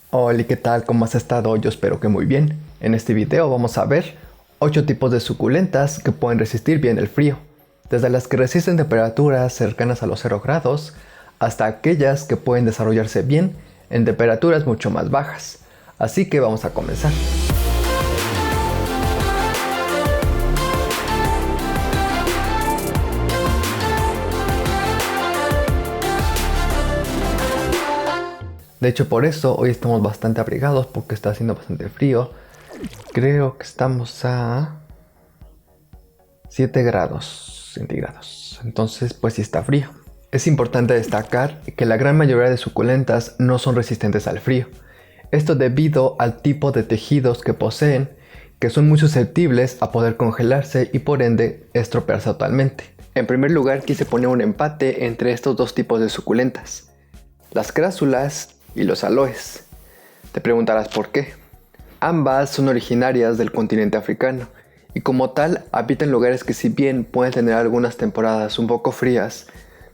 Hola, ¿qué tal? ¿Cómo has estado? Yo espero que muy bien. En este video vamos a ver 8 tipos de suculentas que pueden resistir bien el frío, desde las que resisten temperaturas cercanas a los 0 grados hasta aquellas que pueden desarrollarse bien en temperaturas mucho más bajas. Así que vamos a comenzar. De hecho, por eso hoy estamos bastante abrigados porque está haciendo bastante frío. Creo que estamos a 7 grados centígrados. Entonces, pues sí está frío. Es importante destacar que la gran mayoría de suculentas no son resistentes al frío. Esto debido al tipo de tejidos que poseen, que son muy susceptibles a poder congelarse y por ende estropearse totalmente. En primer lugar, quise poner un empate entre estos dos tipos de suculentas: las crásulas y los aloes. Te preguntarás por qué. Ambas son originarias del continente africano y como tal habitan lugares que, si bien pueden tener algunas temporadas un poco frías,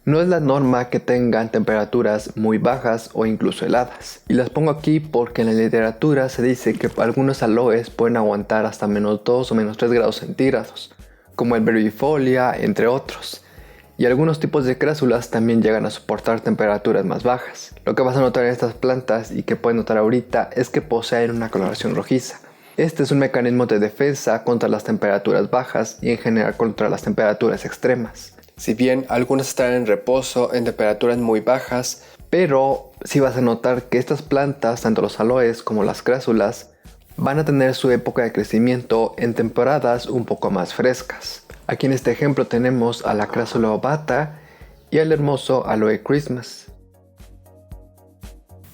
no es la norma que tengan temperaturas muy bajas o incluso heladas. Y las pongo aquí porque en la literatura se dice que algunos aloes pueden aguantar hasta -2 o -3 grados centígrados, como el Verbifolia, entre otros. Y algunos tipos de crásulas también llegan a soportar temperaturas más bajas. Lo que vas a notar en estas plantas y que puedes notar ahorita es que poseen una coloración rojiza. Este es un mecanismo de defensa contra las temperaturas bajas y en general contra las temperaturas extremas. Si bien algunas están en reposo en temperaturas muy bajas, pero sí vas a notar que estas plantas, tanto los aloes como las crásulas, van a tener su época de crecimiento en temporadas un poco más frescas. Aquí en este ejemplo tenemos a la crásula ovata y al hermoso aloe Christmas.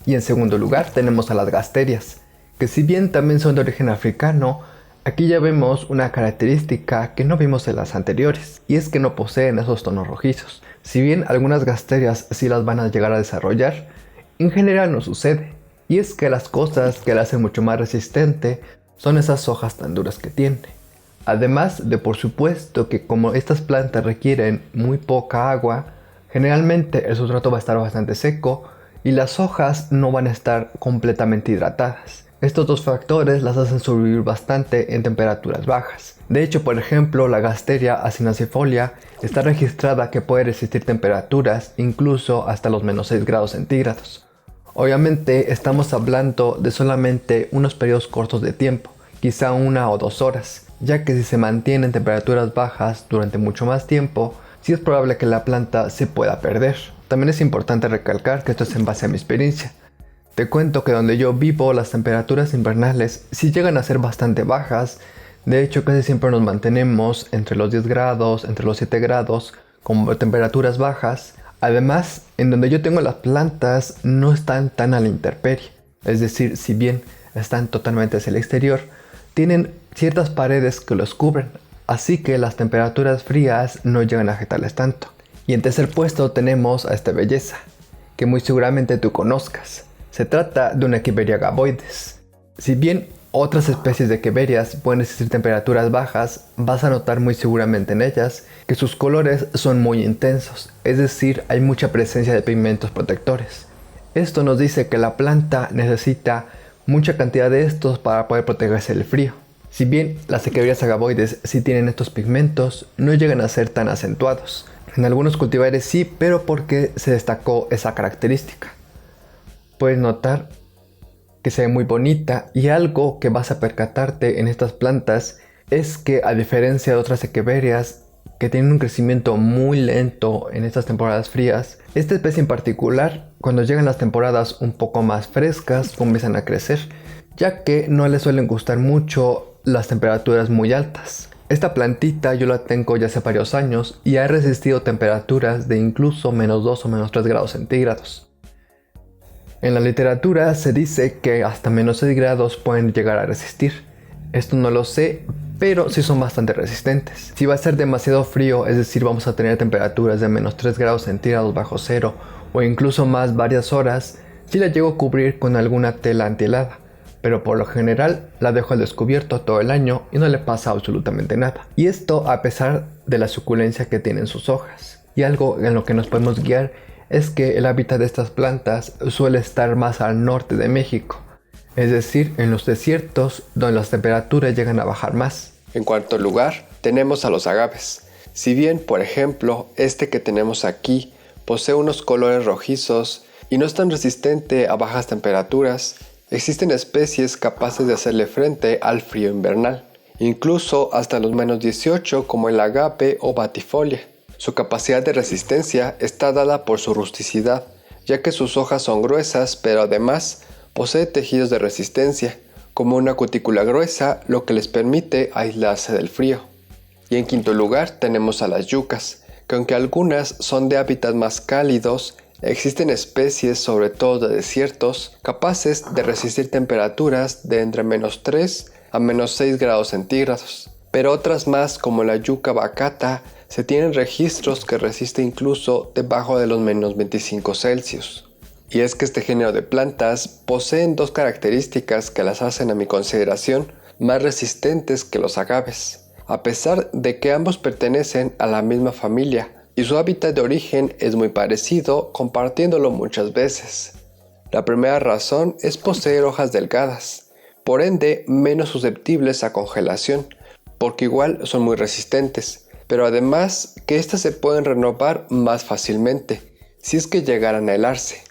Y en segundo lugar tenemos a las gasterias, que si bien también son de origen africano, aquí ya vemos una característica que no vimos en las anteriores, y es que no poseen esos tonos rojizos. Si bien algunas gasterias sí las van a llegar a desarrollar, en general no sucede, y es que las cosas que la hacen mucho más resistente son esas hojas tan duras que tiene. Además de, por supuesto, que como estas plantas requieren muy poca agua, generalmente el sustrato va a estar bastante seco y las hojas no van a estar completamente hidratadas. Estos dos factores las hacen sobrevivir bastante en temperaturas bajas. De hecho, por ejemplo, la Gasteria acinacifolia está registrada que puede resistir temperaturas incluso hasta los -6 grados centígrados. Obviamente estamos hablando de solamente unos periodos cortos de tiempo, quizá 1 o 2 horas, ya que si se mantiene en temperaturas bajas durante mucho más tiempo, sí es probable que la planta se pueda perder. También es importante recalcar que esto es en base a mi experiencia. Te cuento que donde yo vivo las temperaturas invernales sí llegan a ser bastante bajas. De hecho, casi siempre nos mantenemos entre los 10 grados, entre los 7 grados, con temperaturas bajas. Además, en donde yo tengo las plantas no están tan a la intemperie. Es decir, si bien están totalmente hacia el exterior, tienen ciertas paredes que los cubren, así que las temperaturas frías no llegan a afectarles tanto. Y en tercer puesto tenemos a esta belleza, que muy seguramente tú conozcas. Se trata de una Echeveria gaboides. Si bien otras especies de Echeverias pueden resistir temperaturas bajas, vas a notar muy seguramente en ellas que sus colores son muy intensos, es decir, hay mucha presencia de pigmentos protectores. Esto nos dice que la planta necesita mucha cantidad de estos para poder protegerse del frío. Si bien las Echeverias agaboides sí tienen estos pigmentos, no llegan a ser tan acentuados. En algunos cultivares sí, pero porque se destacó esa característica. Puedes notar que se ve muy bonita, y algo que vas a percatarte en estas plantas es que, a diferencia de otras Echeverias que tienen un crecimiento muy lento en estas temporadas frías, esta especie en particular, cuando llegan las temporadas un poco más frescas, comienzan a crecer, ya que no les suelen gustar mucho las temperaturas muy altas. Esta plantita yo la tengo ya hace varios años y ha resistido temperaturas de incluso -2 o -3 grados centígrados. En la literatura se dice que hasta -6 grados pueden llegar a resistir. Esto no lo sé, pero sí son bastante resistentes. Si va a ser demasiado frío, es decir, vamos a tener temperaturas de -3 grados centígrados bajo cero o incluso más varias horas, sí la llego a cubrir con alguna tela antihelada, pero por lo general la dejo al descubierto todo el año y no le pasa absolutamente nada. Y esto a pesar de la suculencia que tienen sus hojas. Y algo en lo que nos podemos guiar es que el hábitat de estas plantas suele estar más al norte de México, es decir, en los desiertos donde las temperaturas llegan a bajar más. En cuarto lugar, tenemos a los agaves. Si bien, por ejemplo, este que tenemos aquí posee unos colores rojizos y no es tan resistente a bajas temperaturas, existen especies capaces de hacerle frente al frío invernal, incluso hasta los -18 como el agape o batifolia. Su capacidad de resistencia está dada por su rusticidad, ya que sus hojas son gruesas, pero además posee tejidos de resistencia, como una cutícula gruesa, lo que les permite aislarse del frío. Y en quinto lugar tenemos a las yucas, que aunque algunas son de hábitats más cálidos, existen especies, sobre todo de desiertos, capaces de resistir temperaturas de entre -3 a -6 grados centígrados. Pero otras más, como la yuca bacata, se tienen registros que resiste incluso debajo de los -25 Celsius. Y es que este género de plantas poseen dos características que las hacen, a mi consideración, más resistentes que los agaves, a pesar de que ambos pertenecen a la misma familia y su hábitat de origen es muy parecido, compartiéndolo muchas veces. La primera razón es poseer hojas delgadas, por ende menos susceptibles a congelación, porque igual son muy resistentes, pero además que éstas se pueden renovar más fácilmente, si es que llegaran a helarse.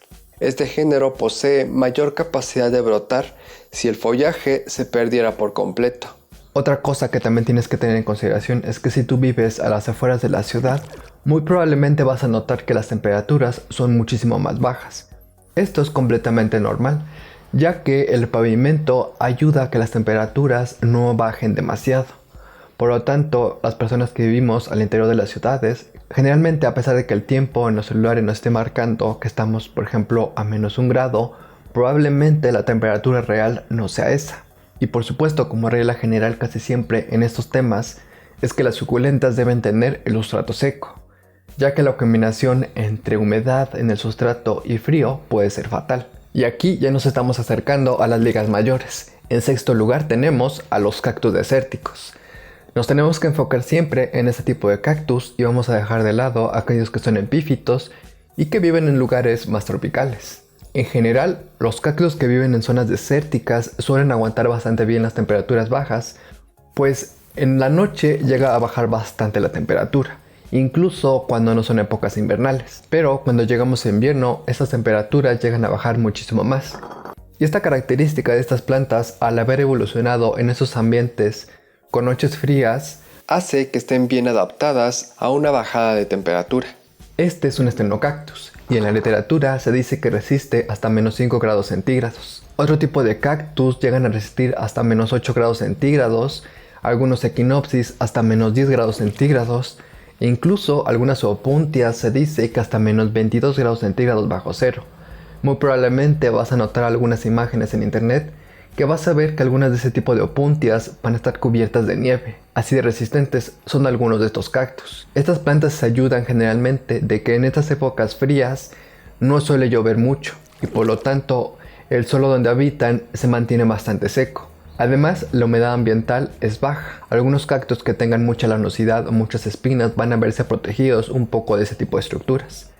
Este género posee mayor capacidad de brotar si el follaje se perdiera por completo. Otra cosa que también tienes que tener en consideración es que si tú vives a las afueras de la ciudad, muy probablemente vas a notar que las temperaturas son muchísimo más bajas. Esto es completamente normal, ya que el pavimento ayuda a que las temperaturas no bajen demasiado. Por lo tanto, las personas que vivimos al interior de las ciudades, generalmente, a pesar de que el tiempo en los celulares nos esté marcando que estamos, por ejemplo, a -1 grado, probablemente la temperatura real no sea esa. Y por supuesto, como regla general casi siempre en estos temas, es que las suculentas deben tener el sustrato seco, ya que la combinación entre humedad en el sustrato y frío puede ser fatal. Y aquí ya nos estamos acercando a las ligas mayores. En sexto lugar tenemos a los cactus desérticos. Nos tenemos que enfocar siempre en este tipo de cactus y vamos a dejar de lado aquellos que son epífitos y que viven en lugares más tropicales. En general, los cactus que viven en zonas desérticas suelen aguantar bastante bien las temperaturas bajas, pues en la noche llega a bajar bastante la temperatura, incluso cuando no son épocas invernales. Pero cuando llegamos a invierno, esas temperaturas llegan a bajar muchísimo más. Y esta característica de estas plantas, al haber evolucionado en esos ambientes con noches frías, hace que estén bien adaptadas a una bajada de temperatura. Este es un estenocactus y en la literatura se dice que resiste hasta -5 grados centígrados. Otro tipo de cactus llegan a resistir hasta -8 grados centígrados, algunos equinopsis hasta -10 grados centígrados, e incluso algunas zoopuntias se dice que hasta -22 grados centígrados bajo cero. Muy probablemente vas a notar algunas imágenes en internet que vas a ver que algunas de ese tipo de opuntias van a estar cubiertas de nieve. Así de resistentes son algunos de estos cactus. Estas plantas se ayudan generalmente de que en estas épocas frías no suele llover mucho y por lo tanto el suelo donde habitan se mantiene bastante seco. Además, la humedad ambiental es baja. Algunos cactus que tengan mucha lanosidad o muchas espinas van a verse protegidos un poco de ese tipo de estructuras.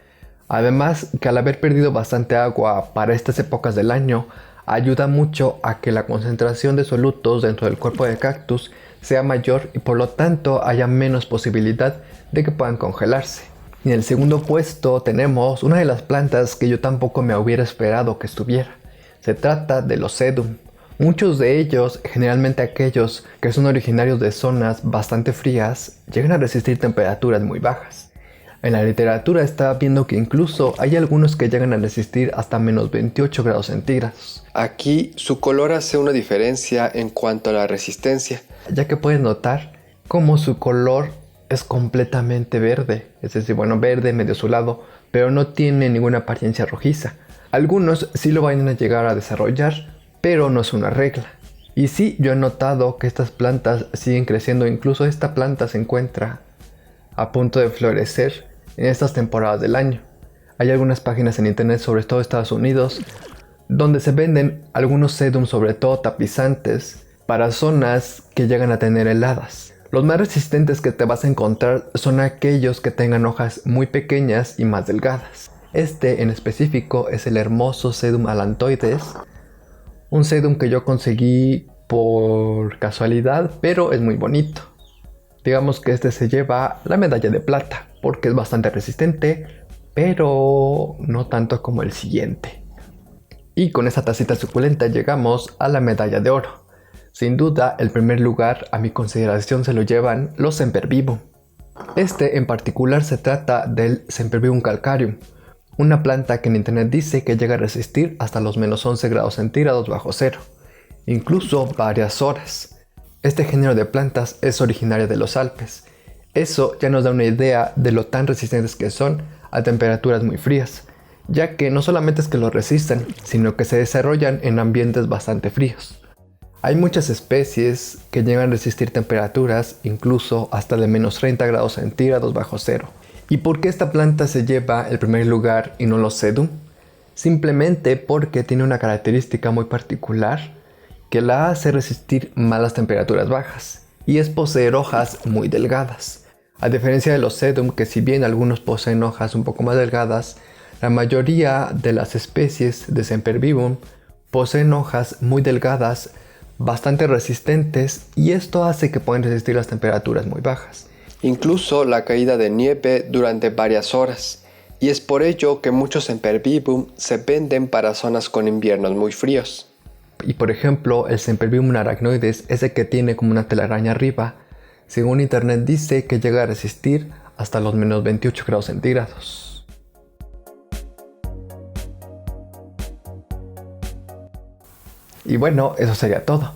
Además, que al haber perdido bastante agua para estas épocas del año, ayuda mucho a que la concentración de solutos dentro del cuerpo del cactus sea mayor y por lo tanto haya menos posibilidad de que puedan congelarse. Y en el segundo puesto tenemos una de las plantas que yo tampoco me hubiera esperado que estuviera. Se trata de los sedum. Muchos de ellos, generalmente aquellos que son originarios de zonas bastante frías, llegan a resistir temperaturas muy bajas. En la literatura está viendo que incluso hay algunos que llegan a resistir hasta -28 grados centígrados. Aquí su color hace una diferencia en cuanto a la resistencia, ya que puedes notar cómo su color es completamente verde, es decir, verde medio azulado, pero no tiene ninguna apariencia rojiza. Algunos sí lo van a llegar a desarrollar, pero no es una regla. Y sí, yo he notado que estas plantas siguen creciendo, incluso esta planta se encuentra a punto de florecer en estas temporadas del año. Hay algunas páginas en internet, sobre todo Estados Unidos, donde se venden algunos sedum, sobre todo tapizantes, para zonas que llegan a tener heladas. Los más resistentes que te vas a encontrar son aquellos que tengan hojas muy pequeñas y más delgadas. Este en específico es el hermoso sedum allantoides Un sedum que yo conseguí por casualidad, pero es muy bonito. Digamos que este se lleva la medalla de plata, porque es bastante resistente, pero no tanto como el siguiente. Y con esta tacita suculenta llegamos a la medalla de oro. Sin duda, el primer lugar a mi consideración se lo llevan los Sempervivum. Este en particular se trata del Sempervivum calcareum, una planta que en internet dice que llega a resistir hasta los menos 11 grados centígrados bajo cero, incluso varias horas. Este género de plantas es originario de los Alpes. Eso ya nos da una idea de lo tan resistentes que son a temperaturas muy frías, ya que no solamente es que lo resisten, sino que se desarrollan en ambientes bastante fríos. Hay muchas especies que llegan a resistir temperaturas incluso hasta de menos 30 grados centígrados bajo cero. ¿Y por qué esta planta se lleva el primer lugar y no los sedum? Simplemente porque tiene una característica muy particular que la hace resistir malas temperaturas bajas, y es poseer hojas muy delgadas. A diferencia de los sedum, que si bien algunos poseen hojas un poco más delgadas, la mayoría de las especies de Sempervivum poseen hojas muy delgadas, bastante resistentes, y esto hace que puedan resistir las temperaturas muy bajas. Incluso la caída de nieve durante varias horas, y es por ello que muchos Sempervivum se venden para zonas con inviernos muy fríos. Y por ejemplo, el Sempervivum arachnoides, ese que tiene como una telaraña arriba, según internet dice que llega a resistir hasta los menos 28 grados centígrados. Y bueno, eso sería todo.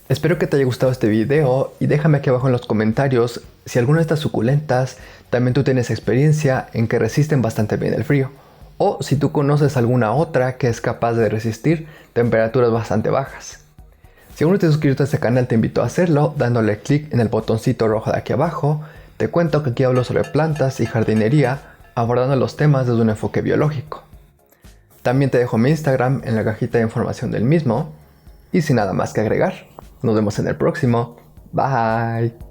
Espero que te haya gustado este video y déjame aquí abajo en los comentarios si alguna de estas suculentas también tú tienes experiencia en que resisten bastante bien el frío, o si tú conoces alguna otra que es capaz de resistir temperaturas bastante bajas. Si aún no te has suscrito a este canal, te invito a hacerlo dándole clic en el botoncito rojo de aquí abajo. Te cuento que aquí hablo sobre plantas y jardinería, abordando los temas desde un enfoque biológico. También te dejo mi Instagram en la cajita de información del mismo. Y sin nada más que agregar, nos vemos en el próximo. Bye.